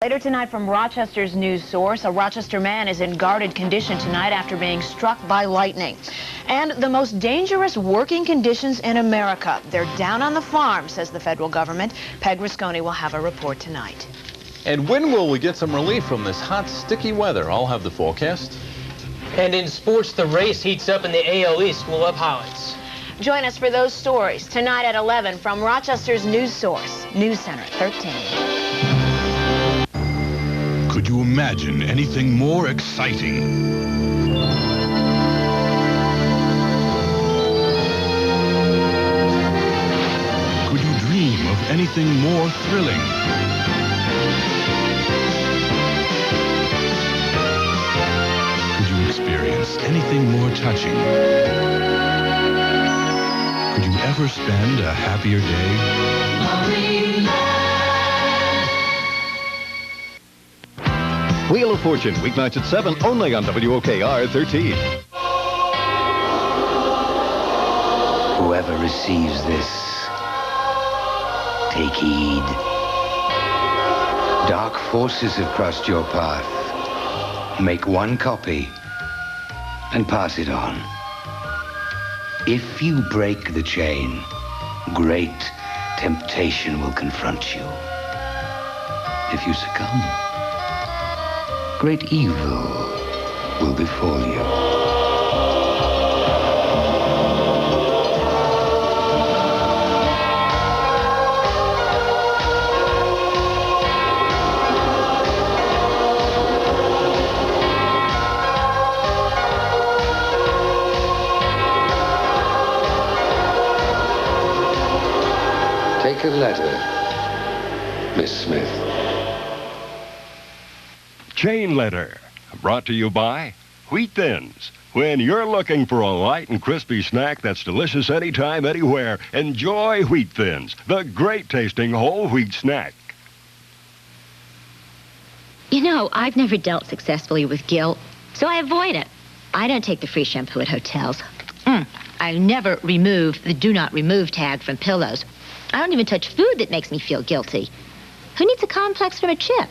Later tonight from Rochester's news source, a Rochester man is in guarded condition tonight after being struck by lightning. And the most dangerous working conditions in America. They're down on the farm, says the federal government. Peg Risconi will have a report tonight. And when will we get some relief from this hot, sticky weather? I'll have the forecast. And in sports, the race heats up in the AL East. We'll have highlights. Join us for those stories tonight at 11 from Rochester's news source, News Center 13. Could you imagine anything more exciting? Could you dream of anything more thrilling? Could you experience anything more touching? Could you ever spend a happier day? Wheel of Fortune, weeknights at 7, only on WOKR 13. Whoever receives this, take heed. Dark forces have crossed your path. Make one copy and pass it on. If you break the chain, great temptation will confront you. If you succumb, great evil will befall you. Take a letter, Miss Smith. Chain Letter, brought to you by Wheat Thins. When you're looking for a light and crispy snack that's delicious anytime, anywhere, enjoy Wheat Thins, the great-tasting whole wheat snack. You know, I've never dealt successfully with guilt, so I avoid it. I don't take the free shampoo at hotels. I never remove the do not remove tag from pillows. I don't even touch food that makes me feel guilty. Who needs a complex from a chip?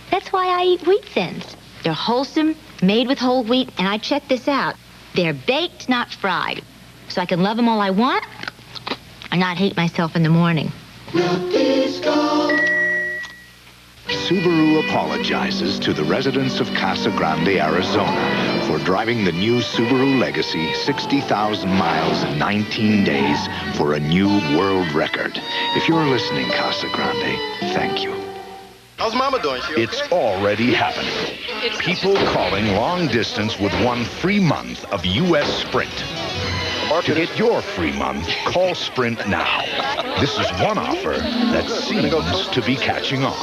That's why I eat Wheat Thins. They're wholesome, made with whole wheat, and I checked this out. They're baked, not fried. So I can love them all I want and not hate myself in the morning. Subaru apologizes to the residents of Casa Grande, Arizona, for driving the new Subaru Legacy 60,000 miles in 19 days for a new world record. If you're listening, Casa Grande, thank you. How's Mama doing? It's already happening. People calling long distance with one free month of U.S. Sprint. To get your free month, call Sprint now. This is one offer that seems to be catching on.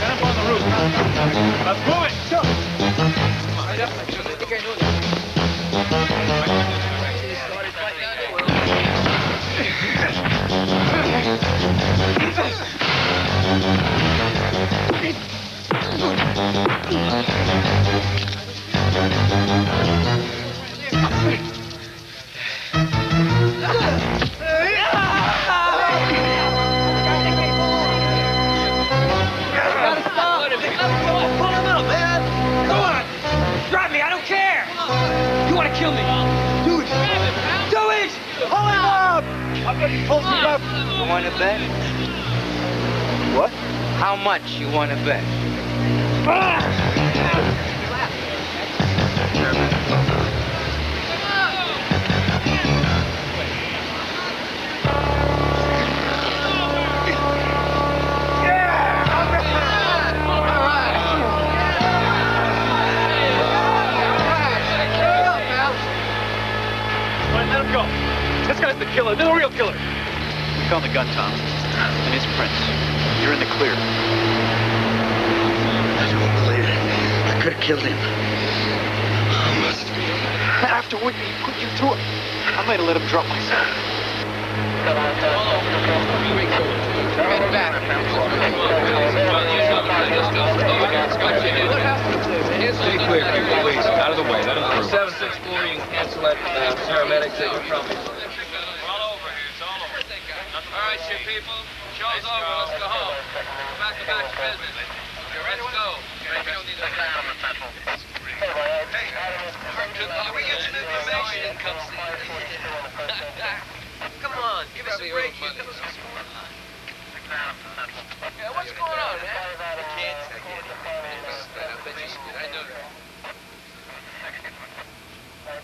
Get up on the roof. Let's move it. Go. Kill me. Do it. Do it. Hold him up. I'm going to hold you up. You want to bet? What? How much you want to bet? This guy's the killer, the real killer. We found the gun, Tom, and his prints. You're in the clear. I don't believe it. I could have killed him. After what he put you through, I might have let him drop myself. Stay clear, please. Out of the way. Let him through. 764, you can cancel that paramedics that you're probably. right, you people. Show's over. Let's go home. Go back to business. Let's go. We don't need to plan on the petrol. Hey, can we get some information? Come see. Come on, give us a break. Yeah, what's going on, man? I can't take it. I bet you should. I know that.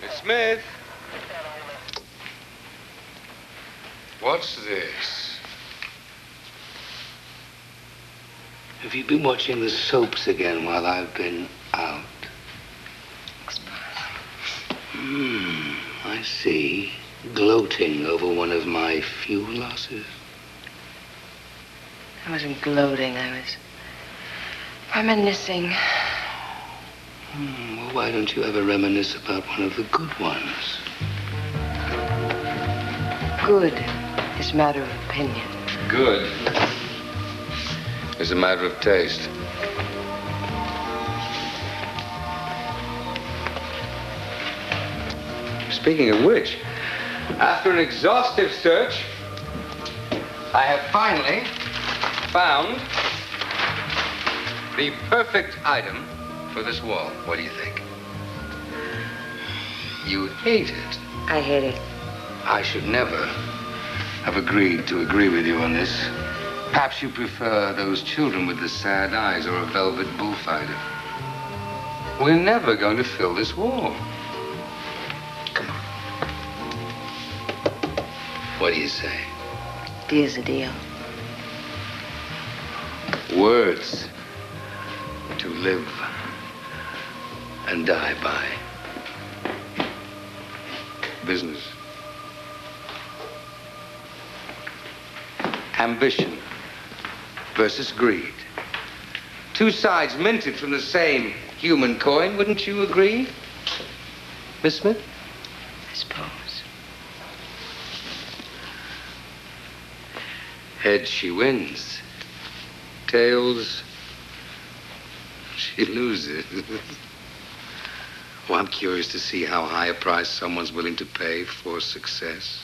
Miss Smith. What's this? Have you been watching the soaps again while I've been out? I see. Gloating over one of my few losses. I wasn't gloating. I was reminiscing. Well, why don't you ever reminisce about one of the good ones? Good is a matter of opinion. Good is a matter of taste. Speaking of which, after an exhaustive search, I have finally found the perfect item for this wall. What do you think? You hate it. I hate it. I should never have agreed to agree with you on this. Perhaps you prefer those children with the sad eyes or a velvet bullfighter. We're never going to fill this wall. Come on. What do you say? Deal's a deal. Words to live and die by. Business. Ambition versus greed. Two sides minted from the same human coin, wouldn't you agree, Miss Smith? I suppose. Heads, she wins. Tails, she loses. Well, I'm curious to see how high a price someone's willing to pay for success.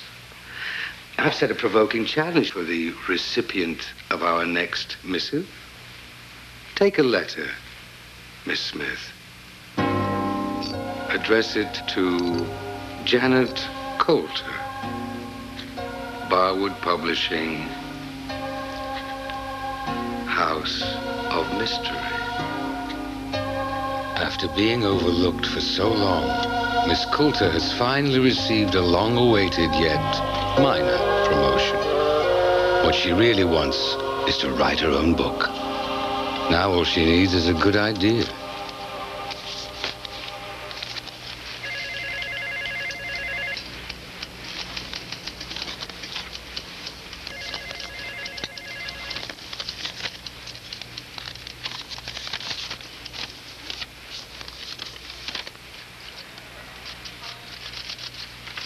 I've set a provoking challenge for the recipient of our next missive. Take a letter, Miss Smith. Address it to Janet Coulter, Barwood Publishing, House of Mystery. After being overlooked for so long, Miss Coulter has finally received a long-awaited yet minor promotion. What she really wants is to write her own book. Now all she needs is a good idea.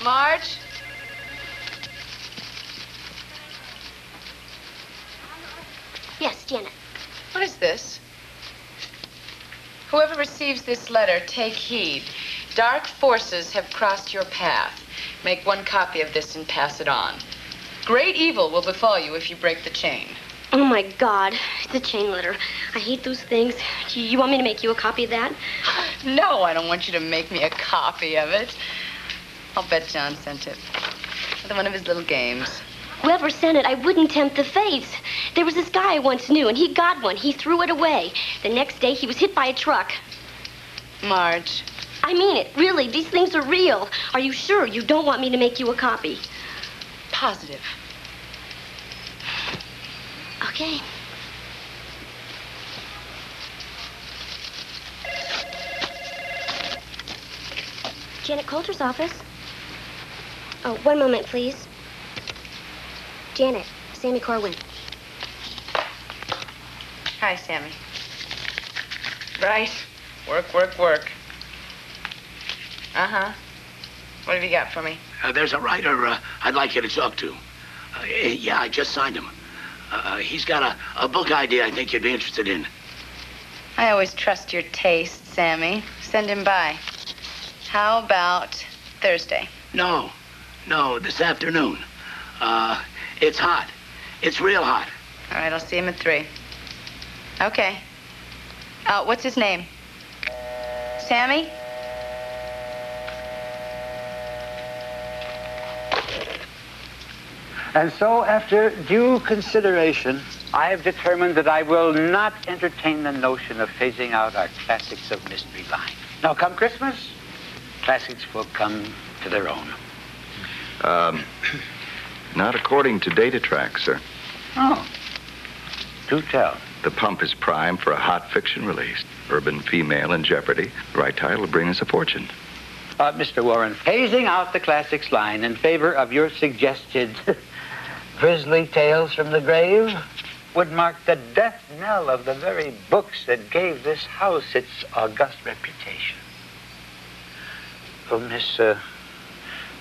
Marge? Yes, Janet. What is this? Whoever receives this letter, take heed. Dark forces have crossed your path. Make one copy of this and pass it on. Great evil will befall you if you break the chain. Oh, my God. It's a chain letter. I hate those things. You want me to make you a copy of that? No, I don't want you to make me a copy of it. I'll bet John sent it. Another one of his little games. Whoever sent it, I wouldn't tempt the fates. There was this guy I once knew, and he got one. He threw it away. The next day, he was hit by a truck. Marge. I mean it. Really, these things are real. Are you sure you don't want me to make you a copy? Positive. Okay. Janet Coulter's office. Oh, one moment, please. Janet, Sammy Corwin. Hi, Sammy. Right. Work, work, work. Uh-huh. What have you got for me? There's a writer I'd like you to talk to. Yeah, I just signed him. He's got a book idea I think you'd be interested in. I always trust your taste, Sammy. Send him by. How about Thursday? No, this afternoon. It's hot. It's real hot. All right, I'll see him at 3. Okay. What's his name? Sammy? And so, after due consideration, I have determined that I will not entertain the notion of phasing out our classics of mystery line. Now, come Christmas, classics will come to their own. Not according to data track, sir. Oh, do tell. The pump is primed for a hot fiction release. Urban female in jeopardy. The right title will bring us a fortune. Mr. Warren, phasing out the classics line in favor of your suggested grisly tales from the grave would mark the death knell of the very books that gave this house its august reputation. Oh, Miss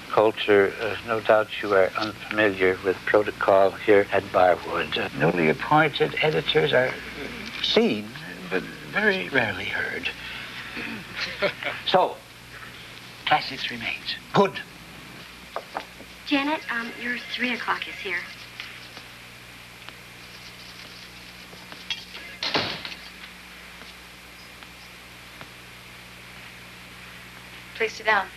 Coulter, no doubt you are unfamiliar with protocol here at Barwood. Newly appointed editors are seen, but very rarely heard. So, classics remains. Good. Janet, your 3 o'clock is here. Please sit down.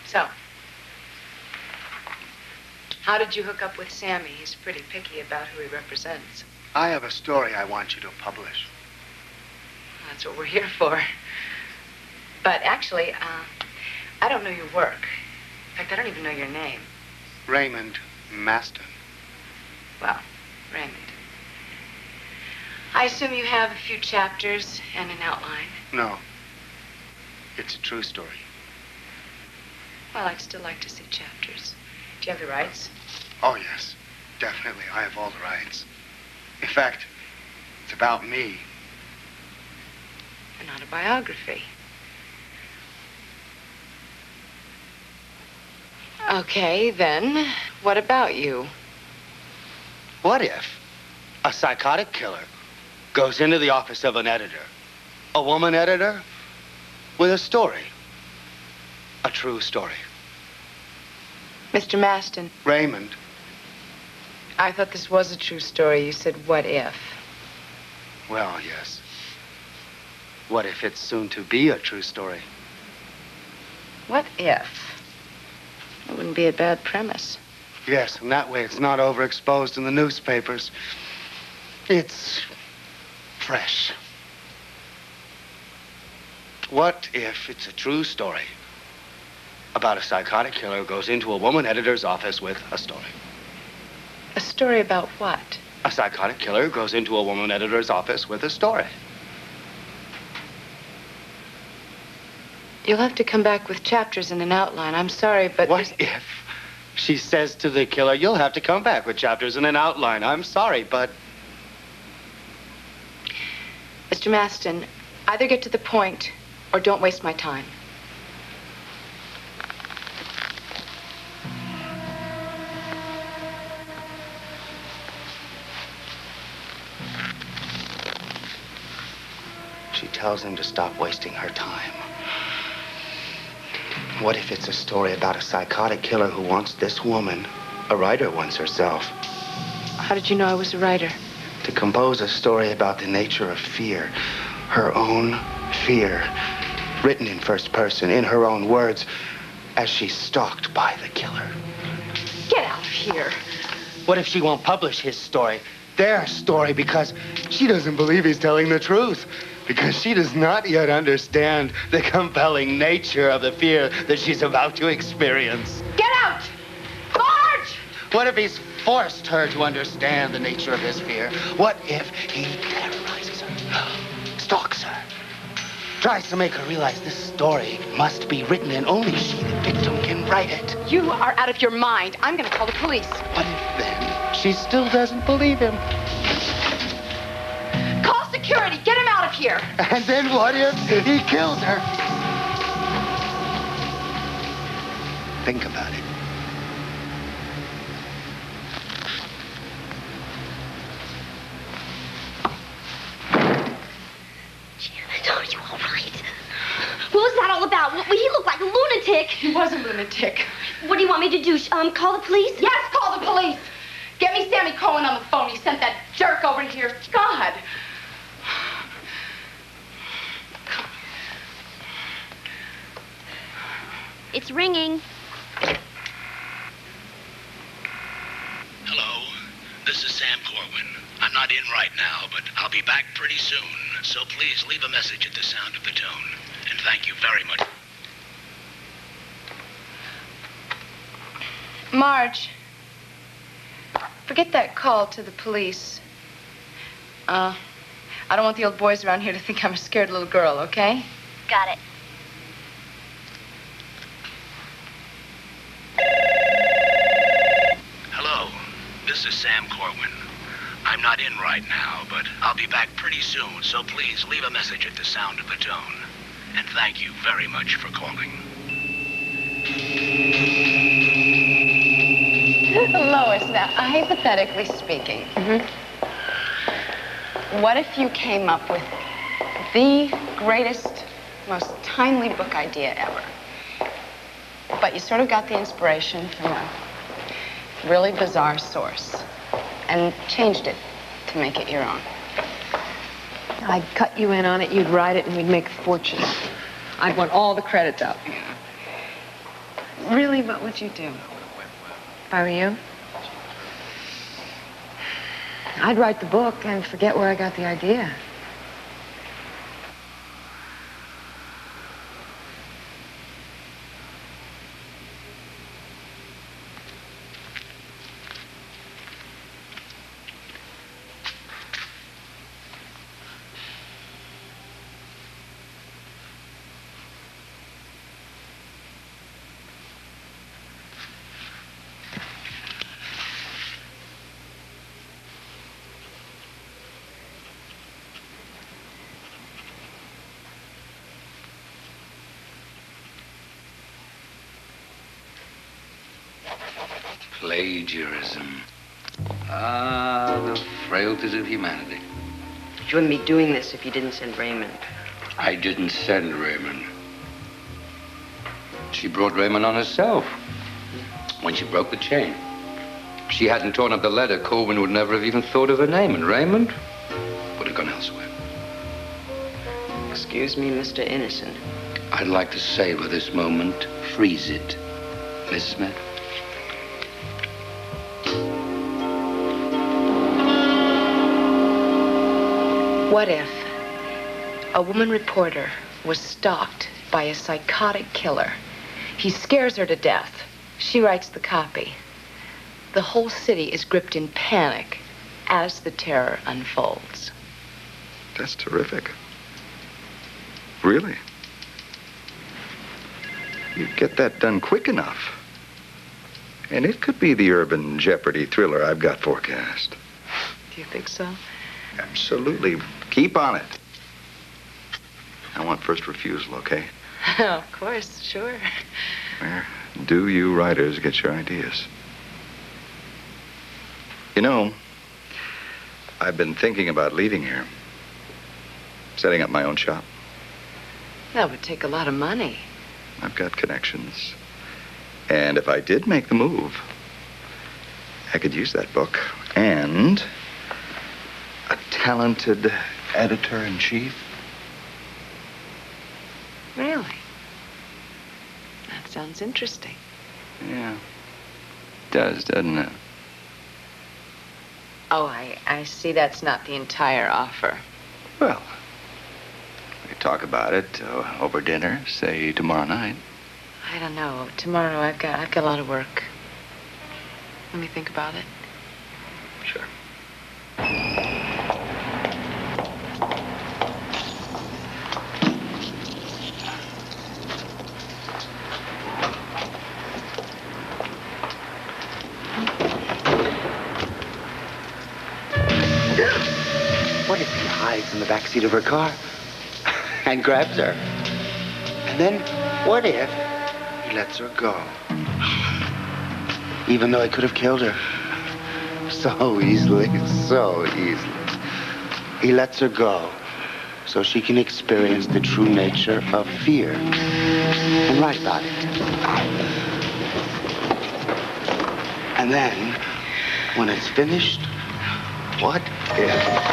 So, how did you hook up with Sammy? He's pretty picky about who he represents. I have a story I want you to publish. That's what we're here for. But actually, I don't know your work. In fact, I don't even know your name. Raymond Maston. Well, Raymond. I assume you have a few chapters and an outline. No. It's a true story. Well, I'd still like to see chapters. Do you have the rights? Oh, yes. Definitely. I have all the rights. In fact, it's about me. An autobiography. Okay, then. What about you? What if a psychotic killer goes into the office of an editor, a woman editor, with a story? A true story. Mr. Maston. Raymond. I thought this was a true story. You said, what if? Well, yes. What if it's soon to be a true story? What if? It wouldn't be a bad premise. Yes, and that way it's not overexposed in the newspapers. It's fresh. What if it's a true story about a psychotic killer who goes into a woman editor's office with a story? A story about what? A psychotic killer who goes into a woman editor's office with a story. You'll have to come back with chapters and an outline. I'm sorry, but... What if she says to the killer, you'll have to come back with chapters and an outline? I'm sorry, but... Mr. Maston, either get to the point or don't waste my time. She tells him to stop wasting her time. What if it's a story about a psychotic killer who wants this woman, a writer once herself, How did you know I was a writer? to compose a story about the nature of fear, her own fear, written in first person, in her own words, as she's stalked by the killer? Get out of here. What if she won't publish his story, their story, because she doesn't believe he's telling the truth? Because she does not yet understand the compelling nature of the fear that she's about to experience. Get out! Marge! What if he's forced her to understand the nature of his fear? What if he terrorizes her, stalks her, tries to make her realize this story must be written and only she, the victim, can write it? You are out of your mind. I'm going to call the police. What if then she still doesn't believe him? Call security. Get him out of here. And then what if he kills her? Think about it. Janet, are you all right? What was that all lunatic. He was a lunatic. What do you want me to do? Call the police? Yes, call the police. Get me Sammy Cohen on the phone. He sent that jerk over here. God. It's ringing. Hello, this is Sam Corwin. I'm not in right now, but I'll be back pretty soon. So please leave a message at the sound of the tone. And thank you very much. Marge, forget that call to the police. I don't want the old boys around here to think I'm a scared little girl, okay? Got it. Hello, this is Sam Corwin. I'm not in right now, but I'll be back pretty soon, so please leave a message at the sound of the tone. And thank you very much for calling. Lois, now, hypothetically speaking, what if you came up with the greatest, most timely book idea ever? But you sort of got the inspiration from a really bizarre source and changed it to make it your own. I'd cut you in on it, you'd write it, and we'd make a fortune. I'd want all the credit, though. Yeah. Really, what would you do? If I were you, I'd write the book and forget where I got the idea. Plagiarism. Ah, the frailties of humanity. You wouldn't be doing this if you didn't send Raymond. I didn't send Raymond. She brought Raymond on herself when she broke the chain. If she hadn't torn up the letter, Colvin would never have even thought of her name, and Raymond would have gone elsewhere. Excuse me, Mr. Innocent. I'd like to savor this moment. Freeze it. Miss Smith? What if a woman reporter was stalked by a psychotic killer? He scares her to death. She writes the copy. The whole city is gripped in panic as the terror unfolds. That's terrific. Really? You get that done quick enough. And it could be the urban jeopardy thriller I've got forecast. Do you think so? Absolutely. Keep on it. I want first refusal, okay? Of course, sure. Where do you writers get your ideas? You know, I've been thinking about leaving here. Setting up my own shop. That would take a lot of money. I've got connections. And if I did make the move, I could use that book and a talented editor-in-chief. Really? That sounds interesting. Yeah. It does, doesn't it? Oh, I see that's not the entire offer. Well, we could talk about it over dinner, say tomorrow night. I don't know. Tomorrow I've got a lot of work. Let me think about it. Sure. What if he hides in the backseat of her car and grabs her? And then what if he lets her go? Even though he could have killed her. So easily, so easily. He lets her go so she can experience the true nature of fear and write about it. And then, when it's finished, what if?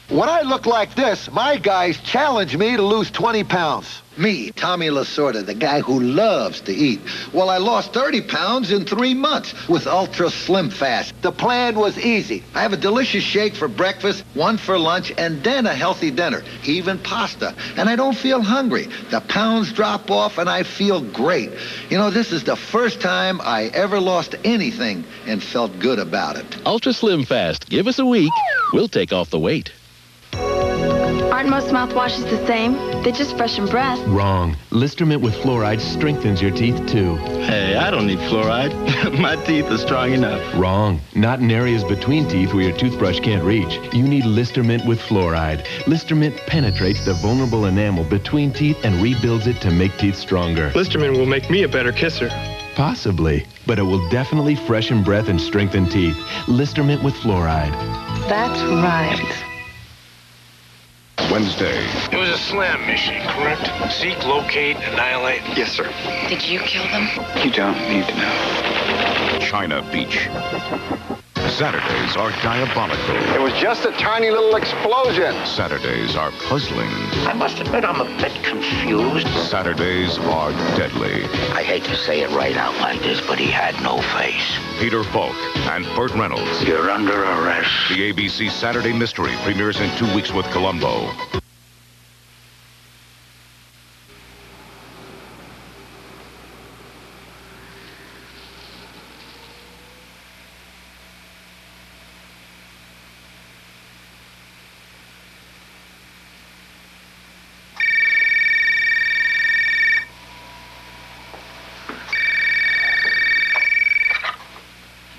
When I look like this, my guys challenge me to lose 20 pounds. Me, Tommy Lasorda, the guy who loves to eat. Well, I lost 30 pounds in 3 months with Ultra Slim Fast. The plan was easy. I have a delicious shake for breakfast, one for lunch, and then a healthy dinner, even pasta. And I don't feel hungry. The pounds drop off, and I feel great. You know, this is the first time I ever lost anything and felt good about it. Ultra Slim Fast. Give us a week. We'll take off the weight. Aren't most mouthwashes the same? They just freshen breath. Wrong. Listermint with fluoride strengthens your teeth, too. Hey, I don't need fluoride. My teeth are strong enough. Wrong. Not in areas between teeth where your toothbrush can't reach. You need Listermint with fluoride. Listermint penetrates the vulnerable enamel between teeth and rebuilds it to make teeth stronger. Listermint will make me a better kisser. Possibly, but it will definitely freshen breath and strengthen teeth. Listermint with fluoride. That's right. Wednesday. It was a SLAM mission, correct? Seek, locate, annihilate. Yes, sir. Did you kill them? You don't need to know. China Beach. Saturdays are diabolical. It was just a tiny little explosion. Saturdays are puzzling. I must admit I'm a bit confused. Saturdays are deadly. I hate to say it right out like this, but he had no face. Peter Falk and Burt Reynolds. You're under arrest. The ABC Saturday Mystery premieres in 2 weeks with Columbo.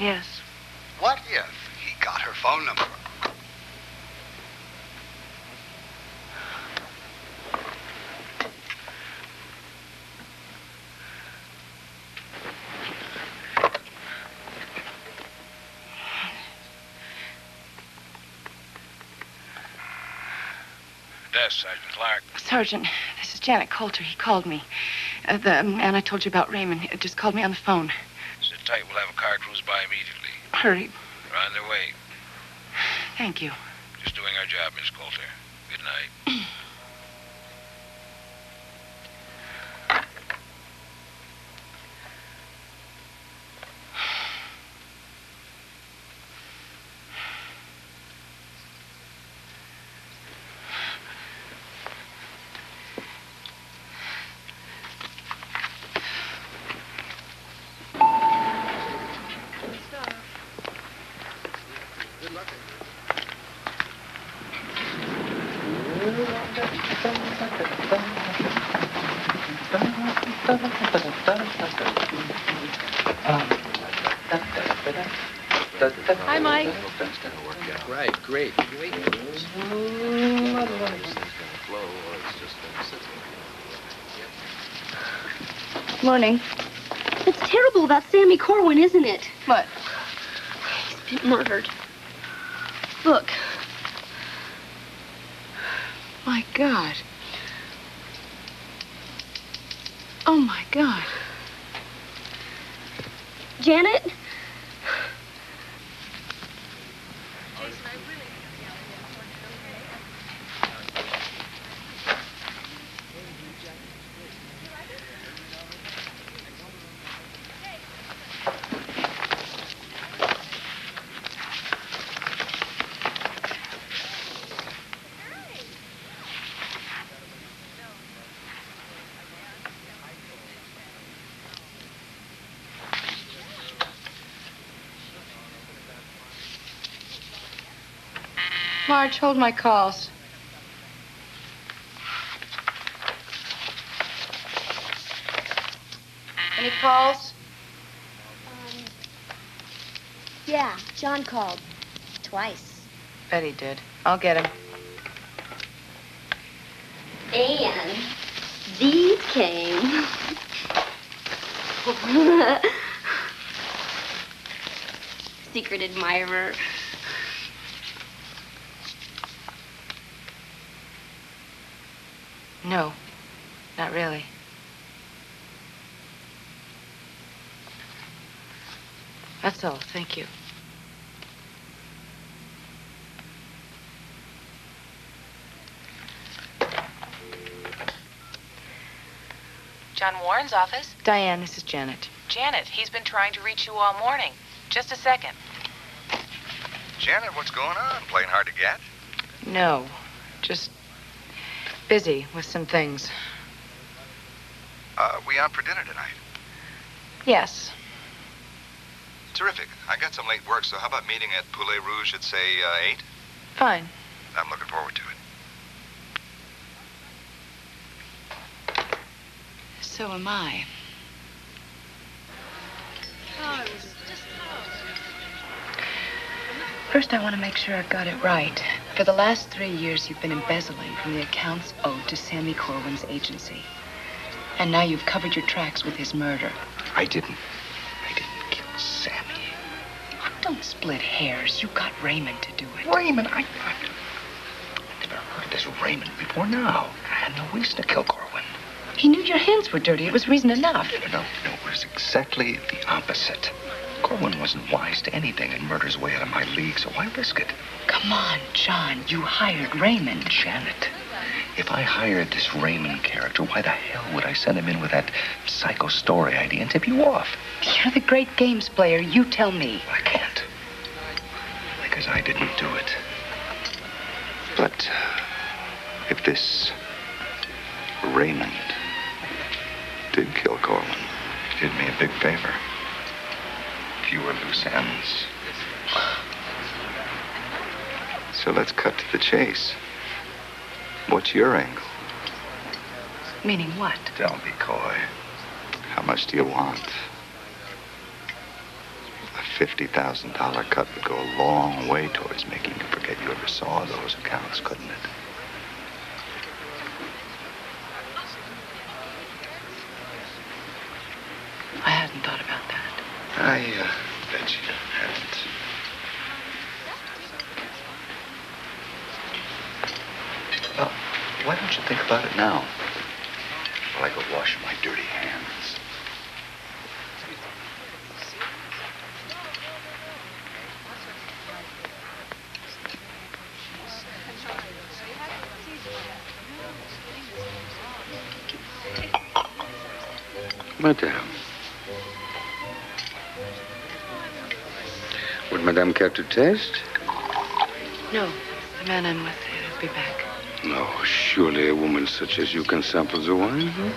Yes. What if he got her phone number? Yes, Sergeant Clark. Sergeant, this is Janet Coulter. He called me. The man I told you about, Raymond, just called me on the phone. Sit tight. We'll have a car cruise by immediately. Hurry. They're on their way. Thank you. Just doing our job, Miss Coulter. Good night. Hi, Mike. Right, great. Morning. It's terrible about Sammy Corwin, isn't it? What? He's been murdered. Look. My God. Oh, my God. Janet? Marge, hold my calls. Any calls? Yeah, John called. Twice. Bet he did. I'll get him. And these came. Secret admirer. No, not really. That's all. Thank you. John Warren's office? Diane, this is Janet. Janet, he's been trying to reach you all morning. Just a second. Janet, what's going on? Playing hard to get? No, just busy with some things. We on for dinner tonight? Yes. Terrific. I got some late work, so how about meeting at Poulet Rouge at, say, 8? Fine. I'm looking forward to it. So am I. First, I want to make sure I've got it right. For the last 3 years, you've been embezzling from the accounts owed to Sammy Corwin's agency. And now you've covered your tracks with his murder. I didn't kill Sammy. Don't split hairs. You got Raymond to do it. Raymond? I never heard of this Raymond before now. I had no reason to kill Corwin. He knew your hands were dirty. It was reason enough. No, it was exactly the opposite. Corwin wasn't wise to anything and murder's way out of my league, so why risk it? Come on, John. You hired Raymond. Janet, if I hired this Raymond character, why the hell would I send him in with that psycho story idea and tip you off? You're the great games player. You tell me. I can't. Because I didn't do it. But if this Raymond did kill Corwin, he did me a big favor. Fewer loose ends. So let's cut to the chase. What's your angle? Meaning what? Don't be coy. How much do you want? A $50,000 cut would go a long way towards making you forget you ever saw those accounts, couldn't it? I hadn't thought about that. I bet you haven't. Well, why don't you think about it now? While I go wash my dirty hands. Madame. Would Madame care to taste? No. The man I'm with will be back. No, surely a woman such as you can sample the wine, huh?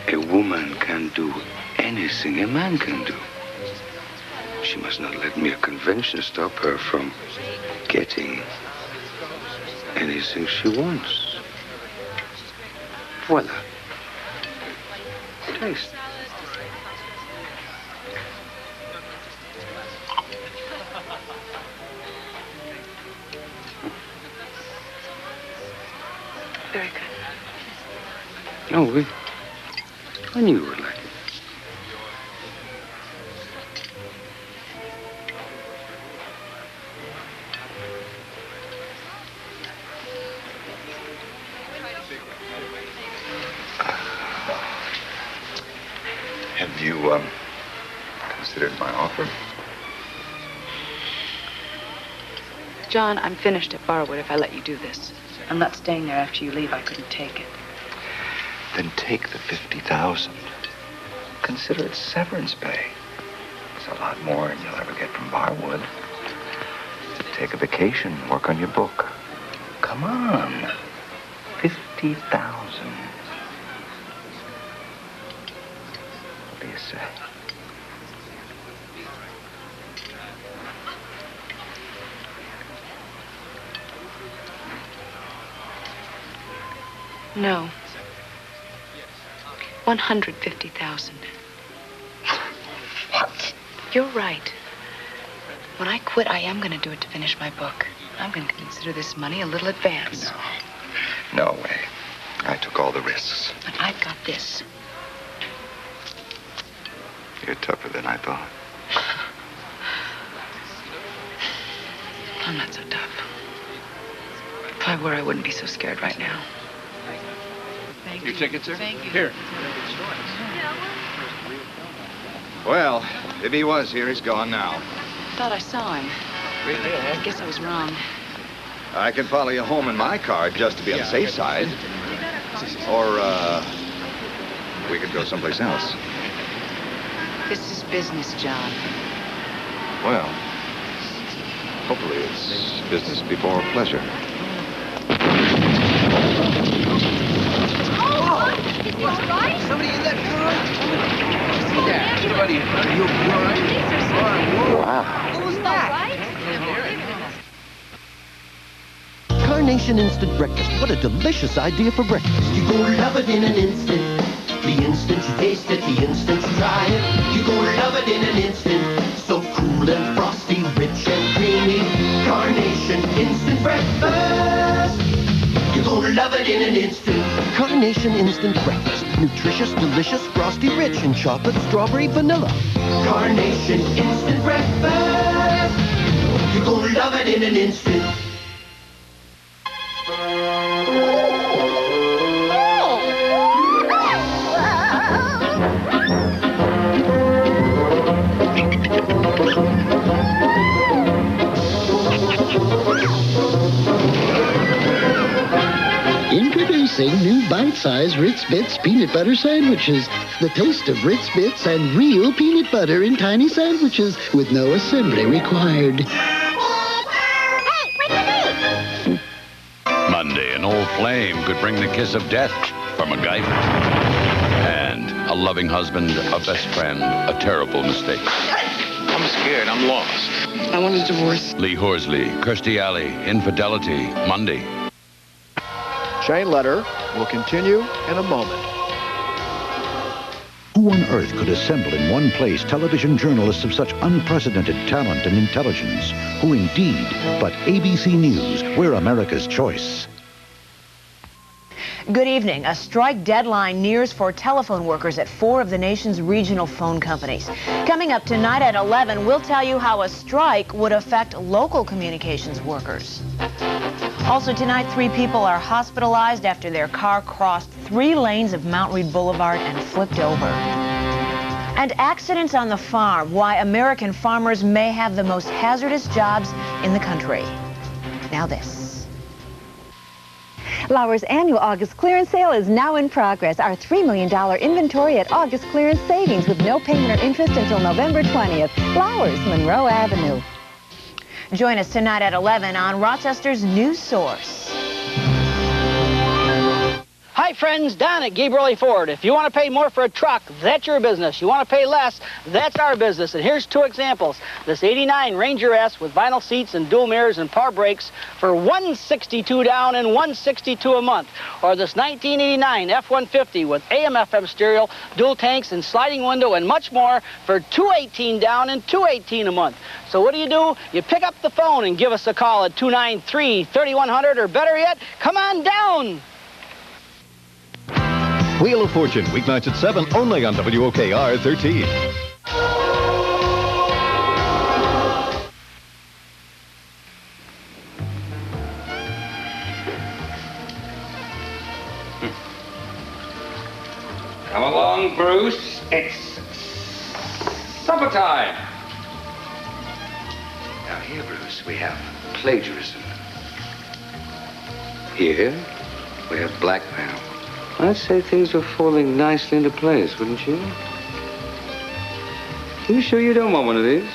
A woman can do anything a man can do. She must not let mere convention stop her from getting anything she wants. Voila. Taste. Very good. Oh, oui. I knew you would like it. Have you, considered my offer? John, I'm finished at Barwood if I let you do this. I'm not staying there after you leave. I couldn't take it. Then take the $50,000. Consider it severance pay. It's a lot more than you'll ever get from Barwood. Take a vacation, work on your book. Come on. $50,000. What do you say? No. 150,000. What? You're right. When I quit, I am going to do it to finish my book. I'm going to consider this money a little advance. No way. I took all the risks. But I've got this. You're tougher than I thought. I'm not so tough. If I were, I wouldn't be so scared right now. Thank you. Your ticket, sir? Thank you. Here. Well, if he was here, he's gone now. Thought I saw him. Really? I guess I was wrong. I can follow you home in my car just to be on the safe side. Or, we could go someplace else. This is business, John. Well, hopefully it's business before pleasure. Somebody in that car? See that? Somebody, are you all right? Wow. Who's that? Carnation Instant Breakfast. What a delicious idea for breakfast. You go love it in an instant. The instant you taste it, the instant you try it. You go love it in an instant. So cool and frosty, rich and creamy. Carnation Instant Breakfast. You go love it in an instant. Carnation Instant Breakfast. Nutritious, delicious, frosty, rich in chocolate, strawberry, vanilla. Carnation Instant Breakfast. You go love it in an instant. Introducing new bite-sized Ritz Bits peanut butter sandwiches. The taste of Ritz Bits and real peanut butter in tiny sandwiches with no assembly required. Monday, an old flame could bring the kiss of death from a MacGyver. And a loving husband, a best friend, a terrible mistake. I'm scared. I'm lost. I want a divorce. Lee Horsley, Kirstie Alley, Infidelity, Monday. Chain Letter will continue in a moment. Who on earth could assemble in one place television journalists of such unprecedented talent and intelligence? Who indeed? But ABC News, we're America's choice. Good evening. A strike deadline nears for telephone workers at 4 of the nation's regional phone companies. Coming up tonight at 11, we'll tell you how a strike would affect local communications workers. Also tonight, 3 people are hospitalized after their car crossed 3 lanes of Mount Read Boulevard and flipped over. And accidents on the farm, why American farmers may have the most hazardous jobs in the country. Now this. Lauer's annual August clearance sale is now in progress. Our $3 million inventory at August clearance savings with no payment or interest until November 20th. Lauer's, Monroe Avenue. Join us tonight at 11 on Rochester's News Source. Hi friends, Don at Gabriel A. Ford. If you want to pay more for a truck, that's your business. You want to pay less, that's our business. And here's 2 examples. This /89 Ranger S with vinyl seats and dual mirrors and power brakes for $162 down and $162 a month. Or this 1989 F-150 with AM/FM stereo, dual tanks and sliding window and much more for $218 down and $218 a month. So what do? You pick up the phone and give us a call at 293-3100, or better yet, come on down. Wheel of Fortune, weeknights at 7, only on WOKR 13. Come along, Bruce. It's supper time. Now here, Bruce, we have plagiarism. Here, we have blackmail. I'd say things are falling nicely into place, wouldn't you? You sure you don't want one of these?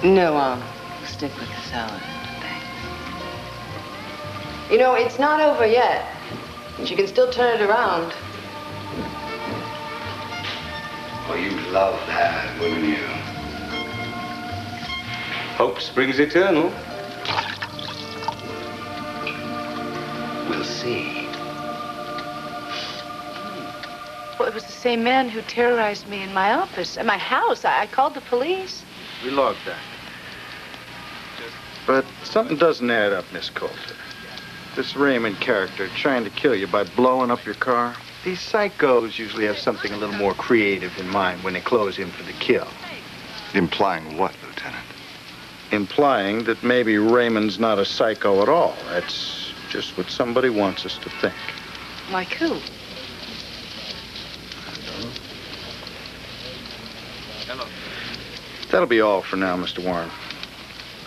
No, I'll stick with the salad. Thanks. You know, it's not over yet. You can still turn it around. Oh, you'd love that, wouldn't you? Hope springs eternal. We'll see. Well, it was the same man who terrorized me in my office, at my house. I called the police. We logged that. But something doesn't add up, Miss Coulter. This Raymond character trying to kill you by blowing up your car. These psychos usually have something a little more creative in mind when they close in for the kill. Implying what, Lieutenant? Implying that maybe Raymond's not a psycho at all. That's just what somebody wants us to think. Like who? Hello. That'll be all for now, Mr. Warren.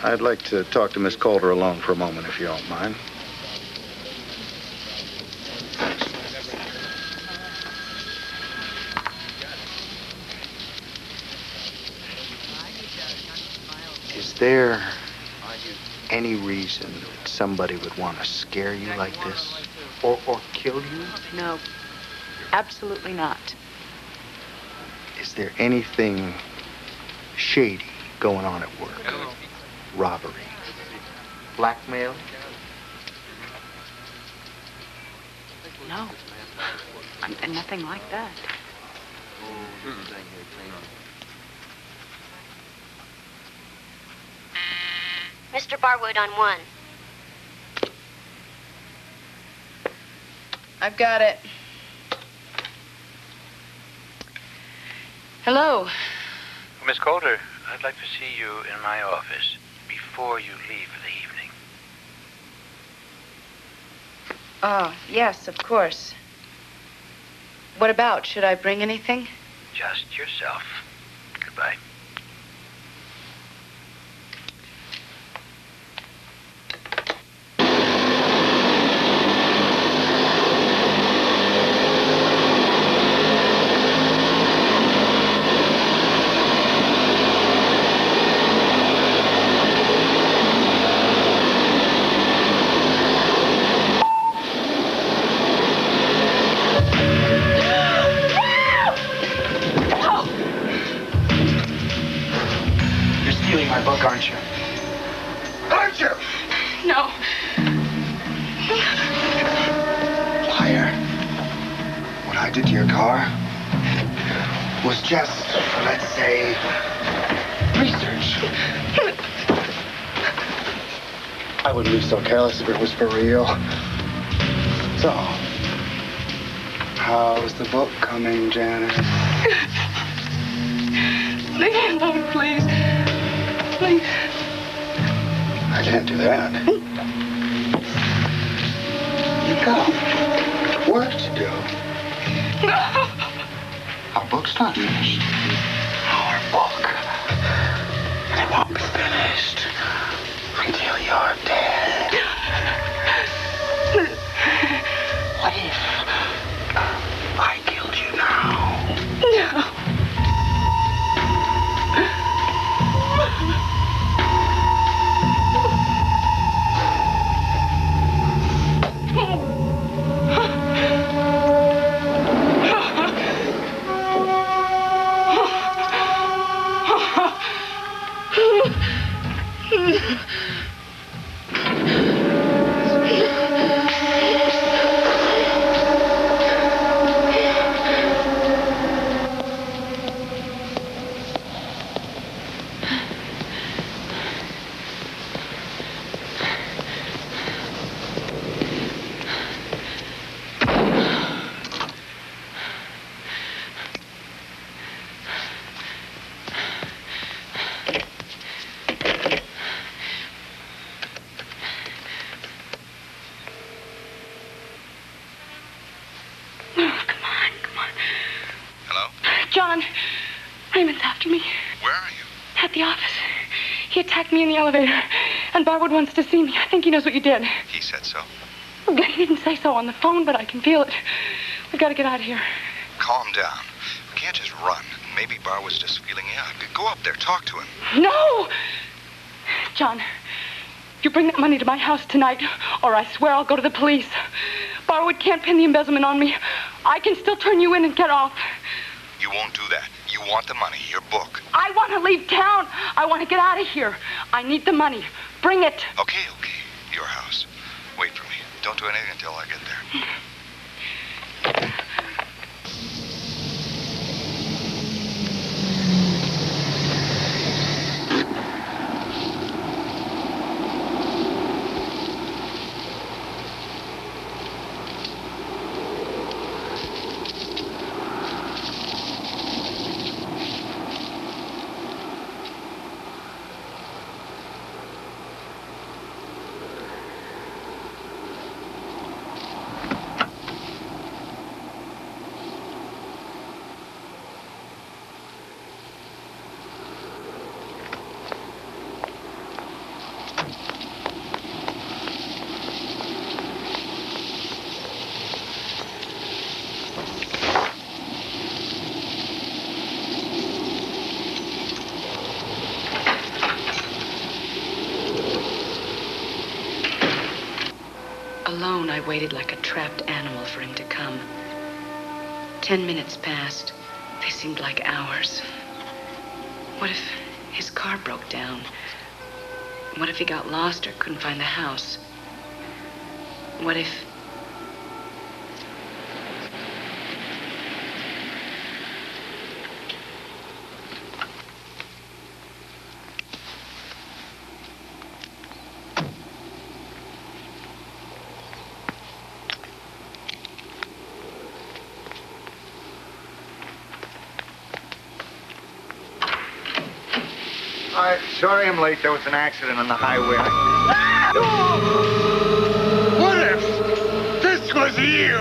I'd like to talk to Miss Coulter alone for a moment, if you don't mind. Is there any reason that somebody would want to scare you like this? Or kill you? No, absolutely not. Is there anything shady going on at work? Robbery? Blackmail? No, nothing like that. Mr. Barwood on 1. I've got it. Hello. Miss Coulter, I'd like to see you in my office before you leave for the evening. Oh, yes, of course. What about? Should I bring anything? Just yourself. Goodbye. My book, aren't you? Aren't you? No. Liar. What I did to your car was just, let's say, research. I wouldn't be so careless if it was for real. So, how's the book coming, Janet? Leave me alone, please. Please. I can't do that. You got work to do. Our book's not finished. Our book. And it won't be finished until you're dead. What if I killed you now? No. John, Raymond's after me. Where are you? At the office. He attacked me in the elevator, and Barwood wants to see me. I think he knows what you did. He said so. He didn't say so on the phone, but I can feel it. We've got to get out of here. Calm down. We can't just run. Maybe Barwood's just feeling you out. Go up there, talk to him. No! John, you bring that money to my house tonight, or I swear I'll go to the police. Barwood can't pin the embezzlement on me. I can still turn you in and get off. You won't do that. You want the money, your book. I want to leave town. I want to get out of here. I need the money. Bring it. Okay. Your house. Wait for me. Don't do anything until I get there. Alone, I waited like a trapped animal for him to come. 10 minutes passed. They seemed like hours. What if his car broke down? What if he got lost or couldn't find the house? What if... Sorry I'm late. There was an accident on the highway. What if this was you?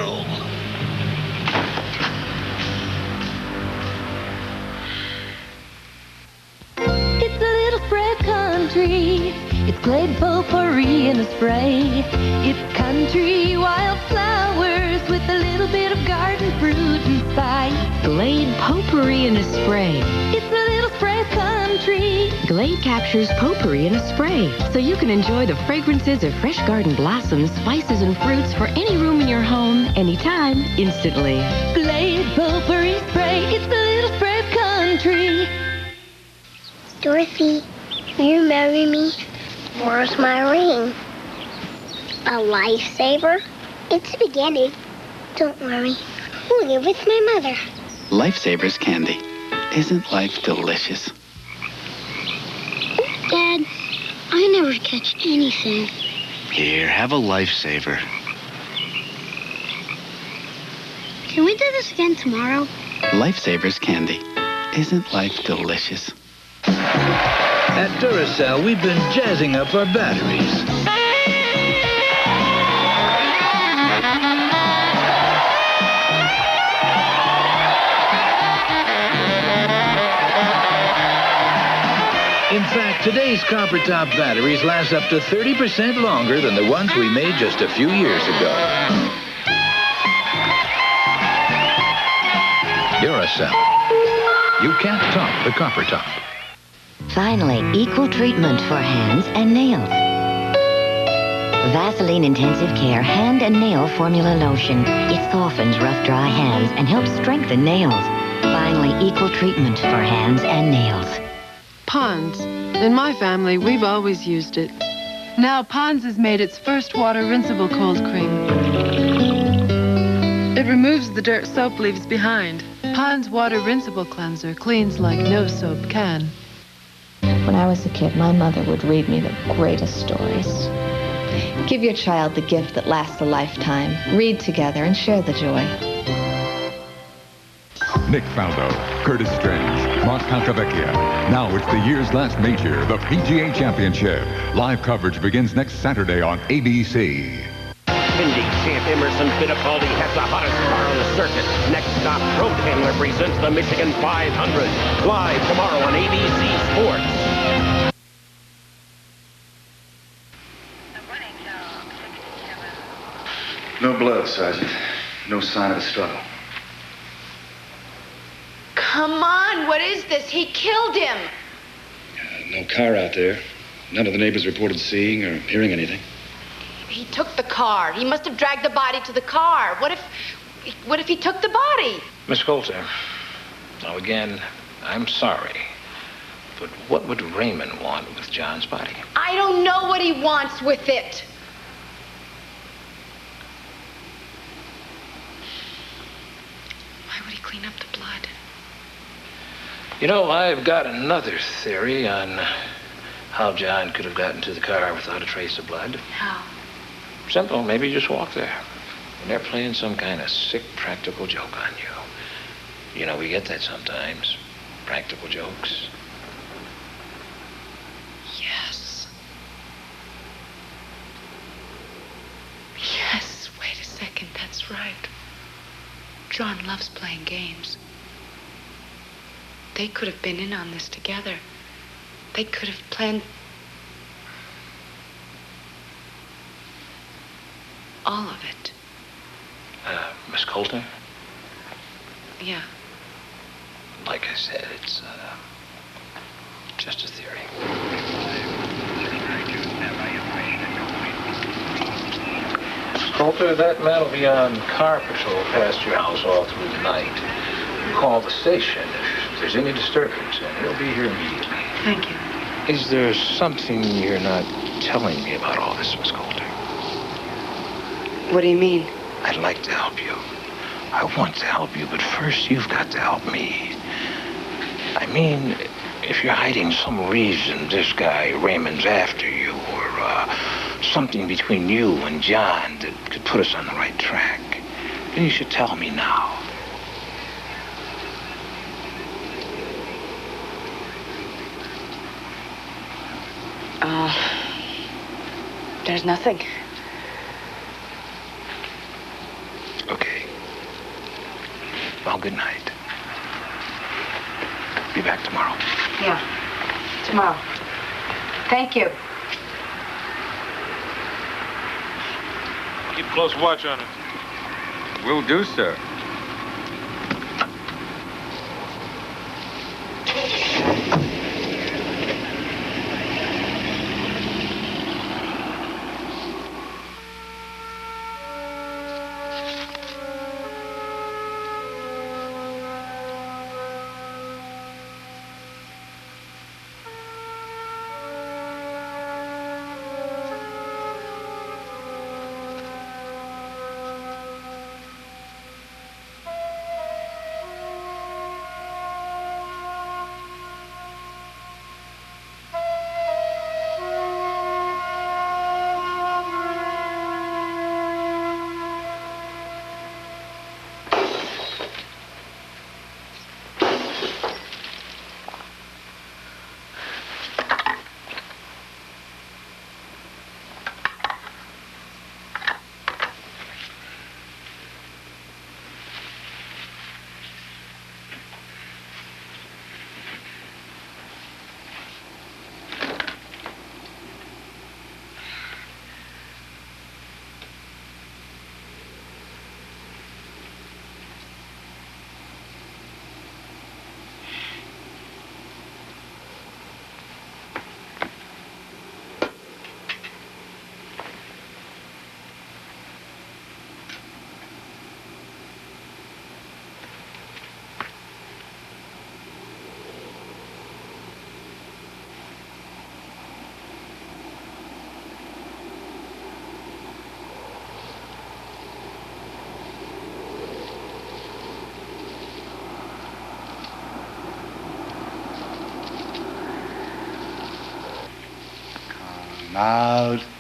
It's a little spread country. It's Glade potpourri in a spray. It's country wildflowers with a little bit of garden fruit and spice. Glade potpourri in a spray. It's a little spread country. Glade captures potpourri in a spray, so you can enjoy the fragrances of fresh garden blossoms, spices, and fruits for any room in your home, anytime, instantly. Glade potpourri spray. It's a little spread country. Dorothy, will you marry me? Where's my ring? A lifesaver? It's a beginning. Don't worry. We'll live with my mother. Lifesavers candy. Isn't life delicious? Dad, I never catch anything. Here, have a lifesaver. Can we do this again tomorrow? Lifesavers candy. Isn't life delicious? At Duracell, we've been jazzing up our batteries. In fact, today's copper top batteries last up to 30% longer than the ones we made just a few years ago. Duracell. You can't top the copper top. Finally, equal treatment for hands and nails. Vaseline Intensive Care Hand and Nail Formula Lotion. It softens rough, dry hands and helps strengthen nails. Finally, equal treatment for hands and nails. Pond's. In my family, we've always used it. Now Pond's has made its first water rinsable cold cream. It removes the dirt soap leaves behind. Pond's water rinsable cleanser cleans like no soap can. When I was a kid, my mother would read me the greatest stories. Give your child the gift that lasts a lifetime. Read together and share the joy. Nick Faldo, Curtis Strange, Mark Calcavecchia. Now it's the year's last major, the PGA Championship. Live coverage begins next Saturday on ABC. Indy champ Emerson Fittipaldi has the hottest car on the circuit. Next stop, Road Handler presents the Michigan 500. Live tomorrow on ABC Sports. No blood, Sergeant. No sign of a struggle. Come on, what is this? He killed him. No car out there. None of the neighbors reported seeing or hearing anything. He took the car. He must have dragged the body to the car. What if he took the body? Miss Coulter, now again, I'm sorry, but what would Raymond want with John's body? I don't know what he wants with it. Why would he clean up the blood? You know, I've got another theory on how John could have gotten to the car without a trace of blood. How? Simple, maybe just walk there. And they're playing some kind of sick practical joke on you. You know, we get that sometimes. Practical jokes. Yes. Yes, wait a second, that's right. John loves playing games. They could have been in on this together. They could have planned all of it. Miss Coulter? Yeah. Like I said, it's just a theory. Coulter, that man will be on car patrol past your house all through the night. You call the station if there's any disturbance, and he'll be here immediately. Thank you. Is there something you're not telling me about all this, Miss Coulter? What do you mean? I'd like to help you. I want to help you, but first you've got to help me. I mean, if you're hiding some reason this guy Raymond's after you, or something between you and John that could put us on the right track, then you should tell me now. There's nothing. Okay. Well, good night. Be back tomorrow. Yeah, tomorrow. Thank you. Keep close watch on it. Will do, sir.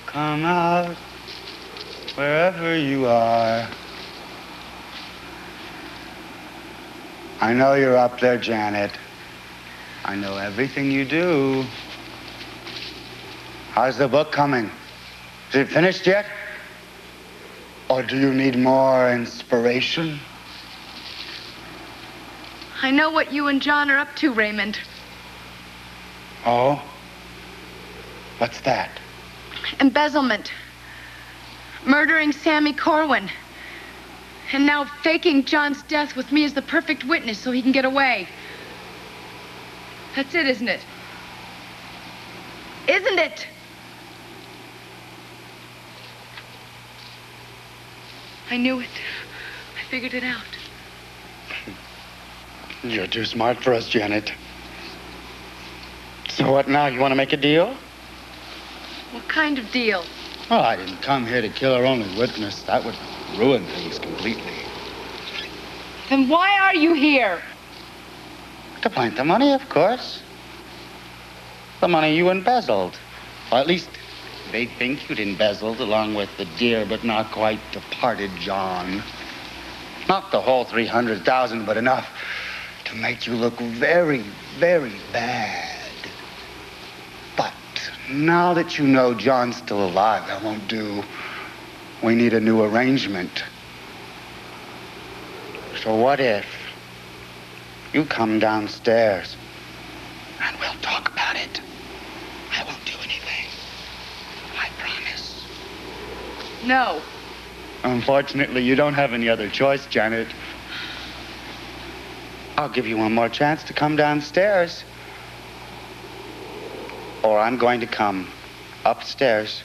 Come out, wherever you are. I know you're up there, Janet. I know everything you do. How's the book coming? Is it finished yet? Or do you need more inspiration? I know what you and John are up to, Raymond. Oh? What's that? Embezzlement. Murdering Sammy Corwin. And now faking John's death with me as the perfect witness so he can get away. That's it, isn't it? Isn't it? I knew it. I figured it out. You're too smart for us, Janet. So what now? You want to make a deal? What kind of deal? Well, I didn't come here to kill our only witness. That would ruin things completely. Then why are you here? To plant the money, of course. The money you embezzled. Or at least they think you'd embezzled along with the dear but not quite departed John. Not the whole 300,000, but enough to make you look very, very bad. But now that you know John's still alive, that won't do. We need a new arrangement. So what if you come downstairs and we'll talk about it? I won't do anything. I promise. No. Unfortunately, you don't have any other choice, Janet. I'll give you one more chance to come downstairs. Or I'm going to come upstairs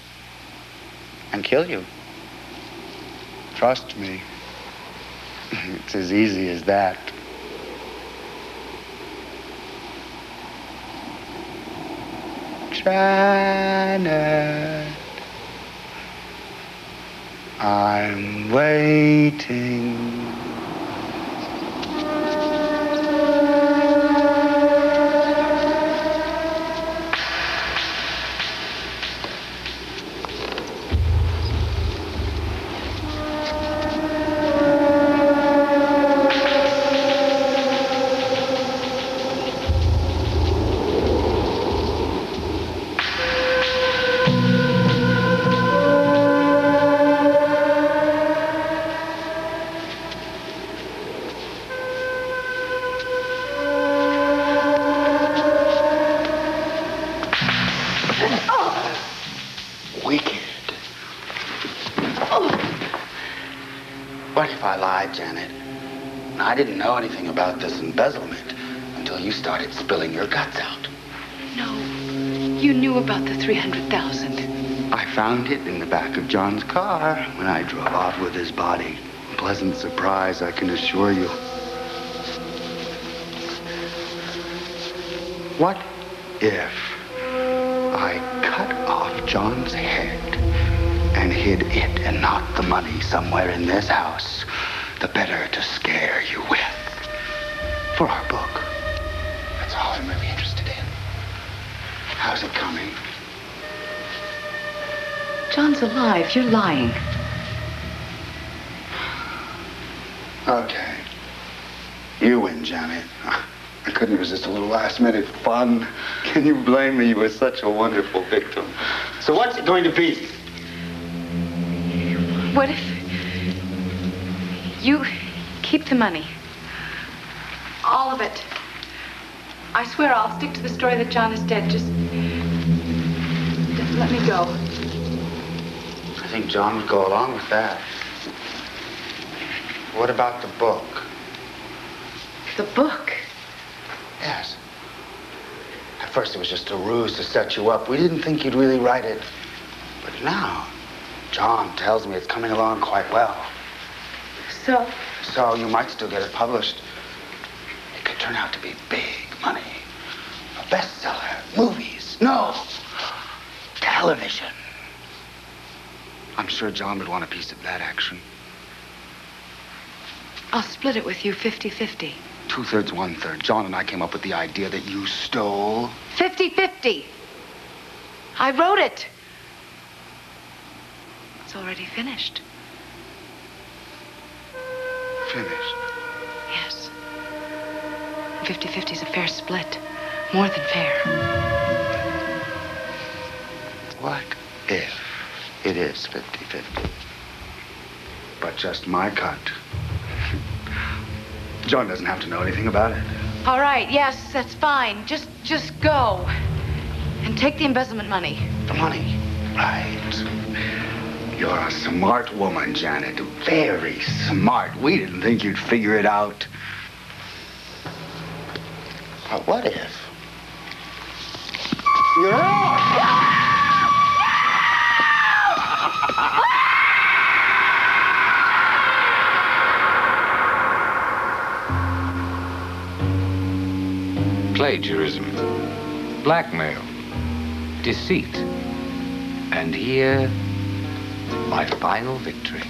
and kill you. trust me. It's as easy as that. Janet, I'm waiting. What if I lied, Janet? I didn't know anything about this embezzlement until you started spilling your guts out. No, you knew about the 300,000. I found it in the back of John's car when I drove off with his body. A pleasant surprise, I can assure you. What if I cut off John's head and hid it and not the money somewhere in this house, the better to scare you with? For our book. That's all I'm really interested in. How's it coming? John's alive. You're lying. Okay. You win, Janet. I couldn't resist a little last-minute fun. Can you blame me? You were such a wonderful victim. So what's it going to be? What if you keep the money? All of it. I swear I'll stick to the story that John is dead. Just let me go. I think John would go along with that. What about the book? The book? Yes. At first it was just a ruse to set you up. We didn't think you'd really write it. But now, John tells me it's coming along quite well. So? So you might still get it published. It could turn out to be big money. A bestseller. Movies. No. Television. I'm sure John would want a piece of that action. I'll split it with you 50-50. 2/3, 1/3. John and I came up with the idea that you stole. 50-50. I wrote it. It's already finished. Finished? Yes. 50-50 is a fair split. More than fair. What if it is 50-50? But just my cut. John doesn't have to know anything about it. All right, yes, that's fine. Just go. And take the embezzlement money. The money? Right. You're a smart woman, Janet. Very smart. We didn't think you'd figure it out. But what if? You're wrong! Plagiarism, blackmail, deceit, and here, my final victory.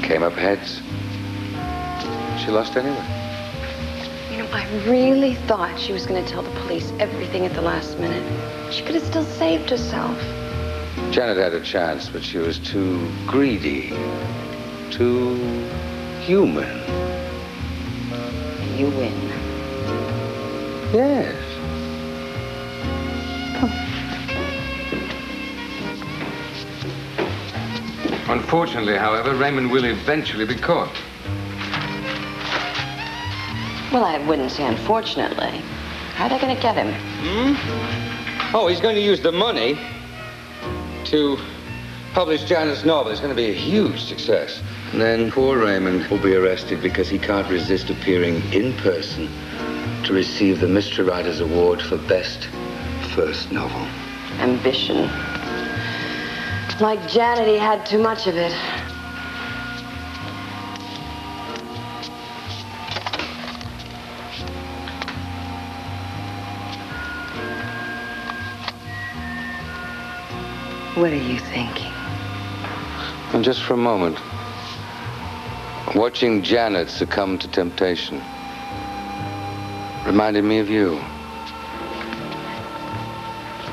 Came up heads. She lost anyway. You know, I really thought she was going to tell the police everything at the last minute. She could have still saved herself. Janet had a chance, but she was too greedy, too human. You win. Yes. Unfortunately, however, Raymond will eventually be caught. Well, I wouldn't say unfortunately. How are they going to get him? Oh, he's going to use the money to publish Janet's novel. It's going to be a huge success. And then poor Raymond will be arrested because he can't resist appearing in person to receive the Mystery Writers Award for Best First Novel. Ambition. Like Janet, he had too much of it. What are you thinking? And just for a moment, watching Janet succumb to temptation reminded me of you.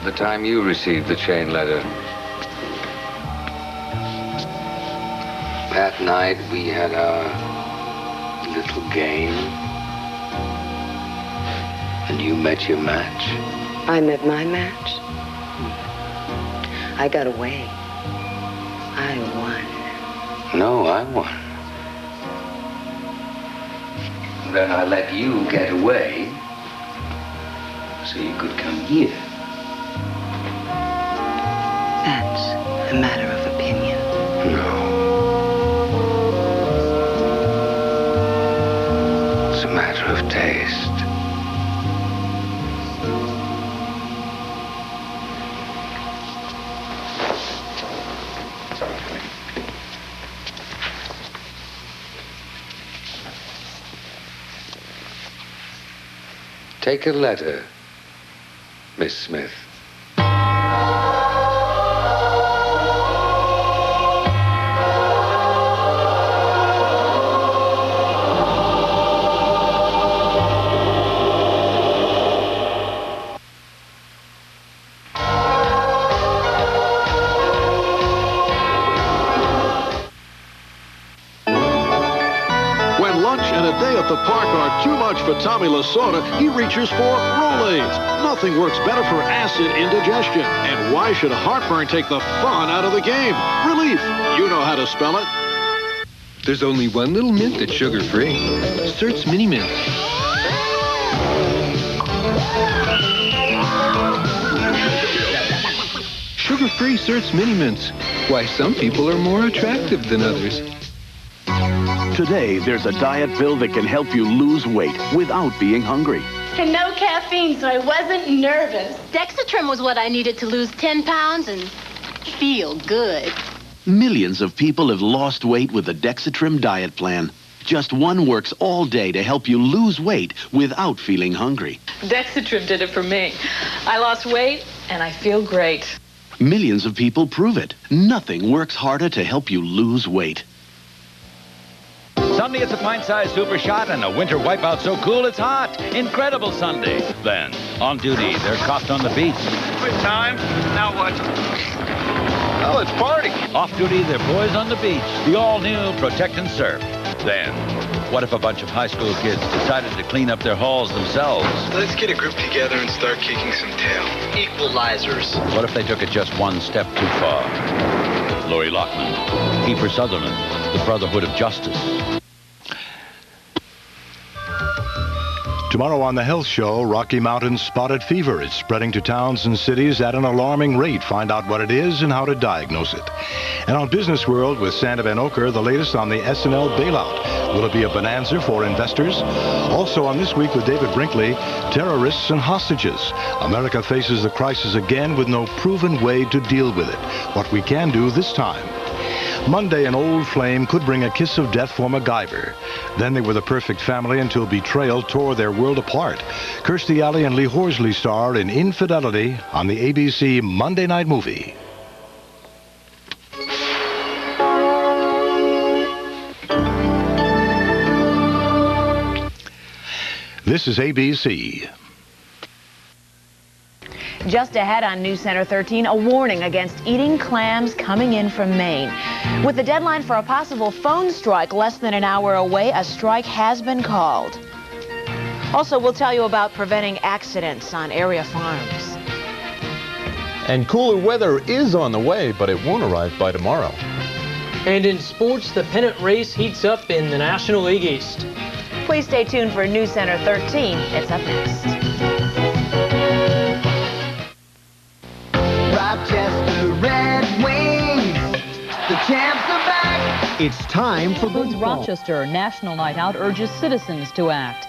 The time you received the chain letter. That night we had our little game. And you met your match. I met my match. I got away. I won. No, I won. Then I let you get away so you could come here. That's a matter of opinion. No. It's a matter of taste. Take a letter, Miss Smith. And a day at the park are too much for Tommy Lasorda, he reaches for Rolaids. Nothing works better for acid indigestion. And why should heartburn take the fun out of the game? Relief. You know how to spell it. There's only one little mint that's sugar-free. Certs Mini Mint. Sugar-free Certs Mini Mints. Why some people are more attractive than others. Today, there's a diet pill that can help you lose weight without being hungry. And no caffeine, so I wasn't nervous. Dexatrim was what I needed to lose 10 pounds and feel good. Millions of people have lost weight with the Dexatrim diet plan. Just one works all day to help you lose weight without feeling hungry. Dexatrim did it for me. I lost weight, and I feel great. Millions of people prove it. Nothing works harder to help you lose weight. Sunday, it's a pint-sized super shot and a winter wipeout so cool it's hot. Incredible Sunday. Then, on duty, they're copped on the beach. Quick time. Now what? Well, it's party. Off duty, they're boys on the beach. The all-new Protect and Surf. Then, what if a bunch of high school kids decided to clean up their halls themselves? Let's get a group together and start kicking some tail. Equalizers. What if they took it just one step too far? Lori Lockman, Kiefer Sutherland, the Brotherhood of Justice. Tomorrow on The Health Show, Rocky Mountain spotted fever is spreading to towns and cities at an alarming rate. Find out what it is and how to diagnose it. And on Business World with Santa Van Oker, the latest on the SNL bailout. Will it be a bonanza for investors? Also on This Week with David Brinkley, terrorists and hostages. America faces the crisis again with no proven way to deal with it. What we can do this time. Monday, an old flame could bring a kiss of death for MacGyver. Then they were the perfect family until betrayal tore their world apart. Kirstie Alley and Lee Horsley star in Infidelity on the ABC Monday Night Movie. This is ABC. Just ahead on News Center 13, a warning against eating clams coming in from Maine. With the deadline for a possible phone strike less than an hour away, a strike has been called. Also, we'll tell you about preventing accidents on area farms. And cooler weather is on the way, but it won't arrive by tomorrow. And in sports, the pennant race heats up in the National League East. Please stay tuned for News Center 13. It's up next. Rochester Red Wings, the champs are back. It's time for Boots baseball. Rochester National Night Out urges citizens to act.